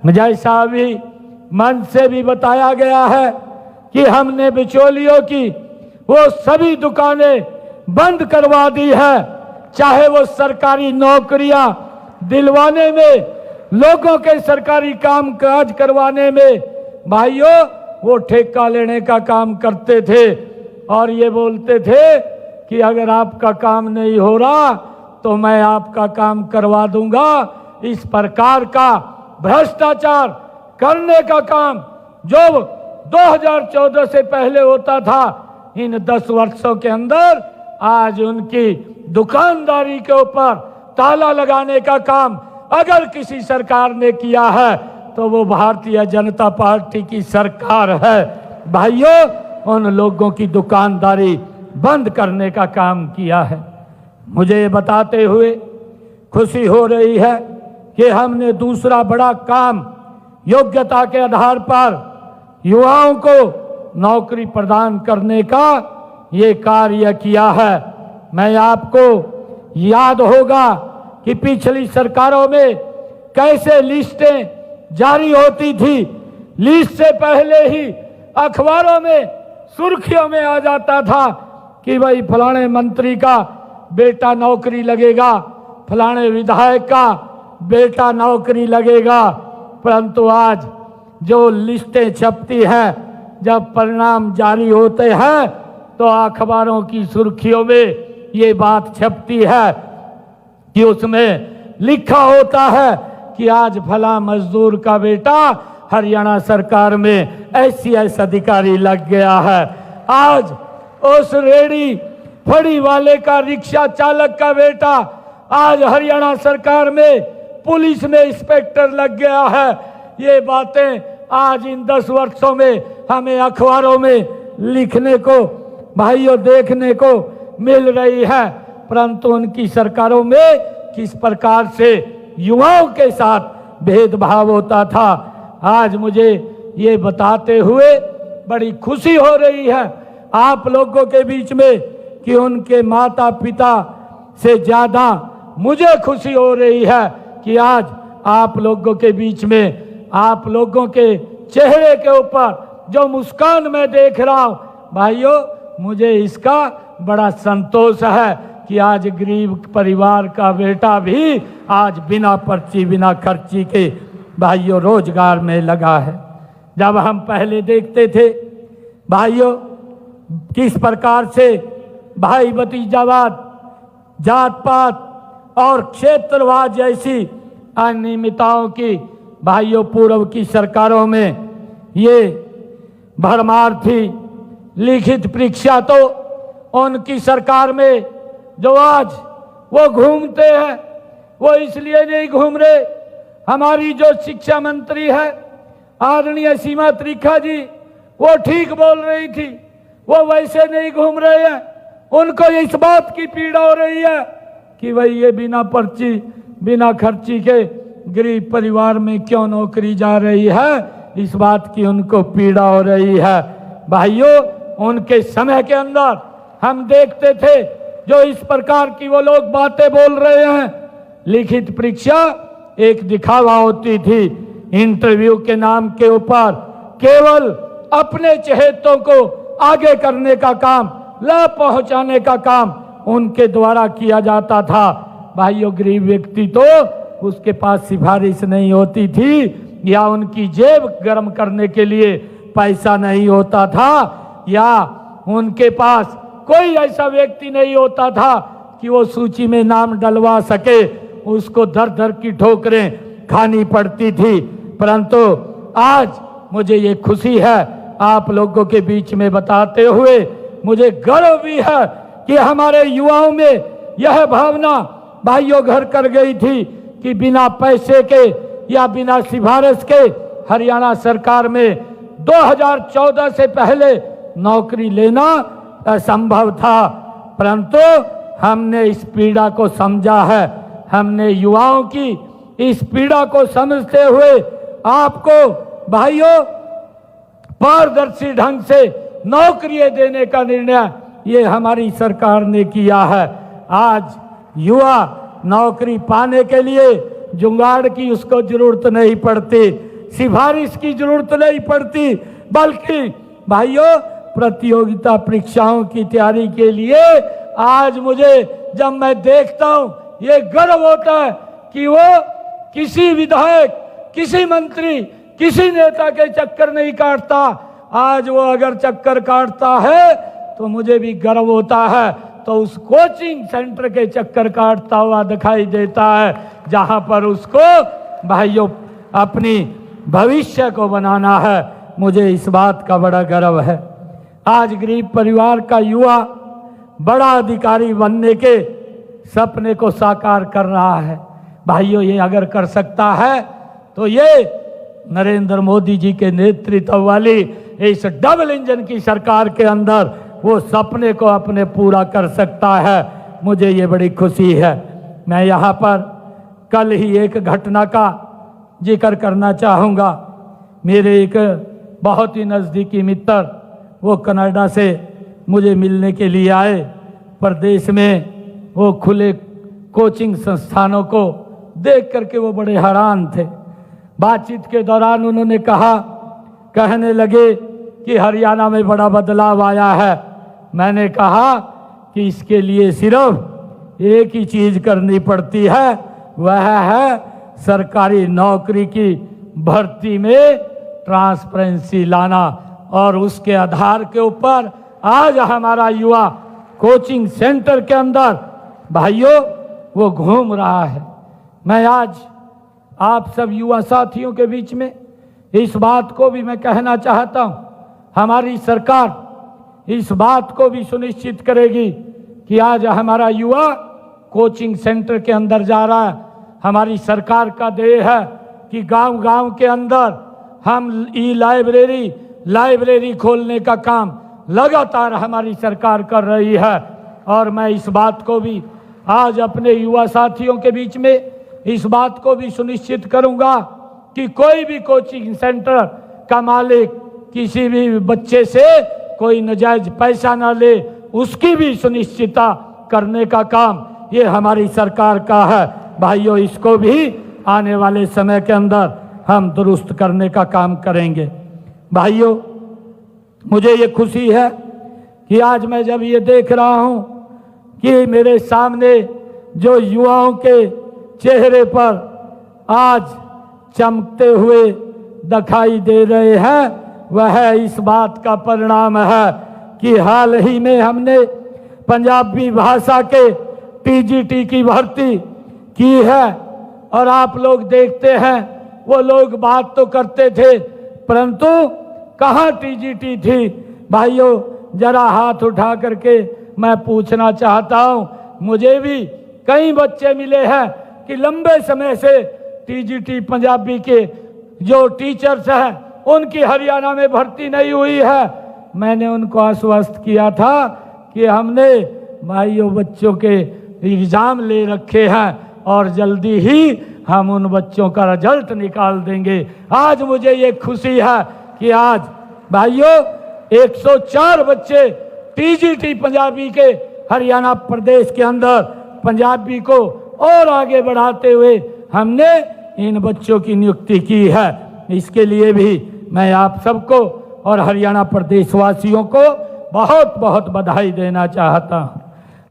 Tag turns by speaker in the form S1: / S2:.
S1: जैसा भी मन से भी बताया गया है कि हमने बिचौलियों की वो सभी दुकानें बंद करवा दी है, चाहे वो सरकारी नौकरियां दिलवाने में, लोगों के सरकारी काम काज करवाने में। भाइयों, वो ठेका लेने का काम करते थे और ये बोलते थे कि अगर आपका काम नहीं हो रहा तो मैं आपका काम करवा दूंगा। इस प्रकार का भ्रष्टाचार करने का काम जो 2014 से पहले होता था, इन 10 वर्षों के अंदर आज उनकी दुकानदारी के ऊपर ताला लगाने का काम अगर किसी सरकार ने किया है तो वो भारतीय जनता पार्टी की सरकार है। भाइयों, उन लोगों की दुकानदारी बंद करने का काम किया है। मुझे ये बताते हुए खुशी हो रही है कि हमने दूसरा बड़ा काम योग्यता के आधार पर युवाओं को नौकरी प्रदान करने का ये कार्य किया है। मैं आपको याद होगा कि पिछली सरकारों में कैसे लिस्टें जारी होती थी। लिस्ट से पहले ही अखबारों में सुर्खियों में आ जाता था कि भाई फलाने मंत्री का बेटा नौकरी लगेगा, फलाने विधायक का बेटा नौकरी लगेगा। परंतु आज जो लिस्टें छपती हैं, जब परिणाम जारी होते हैं तो अखबारों की सुर्खियों में ये बात छपती है कि उसमें लिखा होता है कि आज फला मजदूर का बेटा हरियाणा सरकार में SCS अधिकारी लग गया है। आज उस रेडी फड़ी वाले का, रिक्शा चालक का बेटा आज हरियाणा सरकार में पुलिस में इंस्पेक्टर लग गया है। ये बातें आज इन 10 वर्षों में हमें अखबारों में लिखने को, भाइयों, देखने को मिल रही है। परंतु उनकी सरकारों में किस प्रकार से युवाओं के साथ भेदभाव होता था, आज मुझे ये बताते हुए बड़ी खुशी हो रही है आप लोगों के बीच में कि उनके माता पिता से ज्यादा मुझे खुशी हो रही है कि आज आप लोगों के बीच में, आप लोगों के चेहरे के ऊपर जो मुस्कान मैं देख रहा हूं, भाइयों, मुझे इसका बड़ा संतोष है कि आज गरीब परिवार का बेटा भी आज बिना पर्ची, बिना खर्ची के, भाइयों, रोजगार में लगा है। जब हम पहले देखते थे भाइयों किस प्रकार से भाई भतीजावाद, जात पात और क्षेत्रवाद जैसी अनियमितताओं की, भाइयों, पूर्व की सरकारों में ये भरमार थी। लिखित परीक्षा तो उनकी सरकार में जो आज वो घूमते हैं, वो इसलिए नहीं घूम रहे। हमारी जो शिक्षा मंत्री है आदरणीय सीमा त्रिखा जी, वो ठीक बोल रही थी, वो वैसे नहीं घूम रहे हैं। उनको इस बात की पीड़ा हो रही है कि भाई ये बिना पर्ची, बिना खर्ची के गरीब परिवार में क्यों नौकरी जा रही है, इस बात की उनको पीड़ा हो रही है। भाइयों, उनके समय के अंदर हम देखते थे जो इस प्रकार की वो लोग बातें बोल रहे हैं, लिखित परीक्षा एक दिखावा होती थी। इंटरव्यू के नाम के ऊपर केवल अपने चहेतों को आगे करने का काम, लाभ पहुंचाने का काम उनके द्वारा किया जाता था। भाइयों, गरीब व्यक्ति तो उसके पास सिफारिश नहीं होती थी, या उनकी जेब गर्म करने के लिए पैसा नहीं होता था, या उनके पास कोई ऐसा व्यक्ति नहीं होता था कि वो सूची में नाम डलवा सके। उसको दर दर की ठोकरें खानी पड़ती थी। परंतु आज मुझे ये खुशी है आप लोगों के बीच में बताते हुए, मुझे गर्व भी है कि हमारे युवाओं में यह भावना भाइयों घर कर गई थी कि बिना पैसे के या बिना सिफारिश के हरियाणा सरकार में 2014 से पहले नौकरी लेना असंभव था। परंतु हमने इस पीड़ा को समझा है। हमने युवाओं की इस पीड़ा को समझते हुए आपको भाइयों पारदर्शी ढंग से नौकरियां देने का निर्णय ये हमारी सरकार ने किया है। आज युवा नौकरी पाने के लिए जुगाड़ की उसको जरूरत नहीं पड़ती। सिफारिश की जरूरत नहीं पड़ती, बल्कि भाइयों प्रतियोगिता परीक्षाओं की तैयारी के लिए आज मुझे जब मैं देखता हूं ये गर्व होता है कि वो किसी विधायक, किसी मंत्री, किसी नेता के चक्कर नहीं काटता। आज वो अगर चक्कर काटता है तो मुझे भी गर्व होता है, तो उस कोचिंग सेंटर के चक्कर काटता हुआ दिखाई देता है जहां पर उसको भाइयों अपनी भविष्य को बनाना है। मुझे इस बात का बड़ा गर्व है। आज गरीब परिवार का युवा बड़ा अधिकारी बनने के सपने को साकार कर रहा है। भाइयों ये अगर कर सकता है तो ये नरेंद्र मोदी जी के नेतृत्व वाली इस डबल इंजन की सरकार के अंदर वो सपने को अपने पूरा कर सकता है। मुझे ये बड़ी खुशी है। मैं यहाँ पर कल ही एक घटना का जिक्र करना चाहूँगा। मेरे एक बहुत ही नज़दीकी मित्र वो कनाडा से मुझे मिलने के लिए आए। प्रदेश में वो खुले कोचिंग संस्थानों को देख करके वो बड़े हैरान थे। बातचीत के दौरान उन्होंने कहने लगे कि हरियाणा में बड़ा बदलाव आया है। मैंने कहा कि इसके लिए सिर्फ एक ही चीज़ करनी पड़ती है, वह है सरकारी नौकरी की भर्ती में ट्रांसपेरेंसी लाना, और उसके आधार के ऊपर आज हमारा युवा कोचिंग सेंटर के अंदर भाइयों वो घूम रहा है। मैं आज आप सब युवा साथियों के बीच में इस बात को भी मैं कहना चाहता हूँ, हमारी सरकार इस बात को भी सुनिश्चित करेगी कि आज हमारा युवा कोचिंग सेंटर के अंदर जा रहा है। हमारी सरकार का ध्येय है कि गांव-गांव के अंदर हम लाइब्रेरी खोलने का काम लगातार हमारी सरकार कर रही है। और मैं इस बात को भी आज अपने युवा साथियों के बीच में इस बात को भी सुनिश्चित करूंगा कि कोई भी कोचिंग सेंटर का मालिक किसी भी बच्चे से कोई नाजायज पैसा ना ले, उसकी भी सुनिश्चितता करने का काम ये हमारी सरकार का है। भाइयों इसको भी आने वाले समय के अंदर हम दुरुस्त करने का काम करेंगे। भाइयों मुझे ये खुशी है कि आज मैं जब ये देख रहा हूँ कि मेरे सामने जो युवाओं के चेहरे पर आज चमकते हुए दिखाई दे रहे हैं, वह इस बात का परिणाम है कि हाल ही में हमने पंजाबी भाषा के टीजीटी की भर्ती की है। और आप लोग देखते हैं वो लोग बात तो करते थे, परंतु कहाँ टीजीटी थी। भाइयों जरा हाथ उठा करके मैं पूछना चाहता हूँ, मुझे भी कई बच्चे मिले हैं कि लंबे समय से टीजीटी पंजाबी के जो टीचर्स हैं उनकी हरियाणा में भर्ती नहीं हुई है। मैंने उनको आश्वस्त किया था कि हमने भाइयों बच्चों के एग्ज़ाम ले रखे हैं और जल्दी ही हम उन बच्चों का रिजल्ट निकाल देंगे। आज मुझे ये खुशी है कि आज भाइयों 104 बच्चे टीजीटी पंजाबी के हरियाणा प्रदेश के अंदर पंजाबी को और आगे बढ़ाते हुए हमने इन बच्चों की नियुक्ति की है। इसके लिए भी मैं आप सबको और हरियाणा प्रदेश वासियों को बहुत बहुत बधाई देना चाहता हूँ।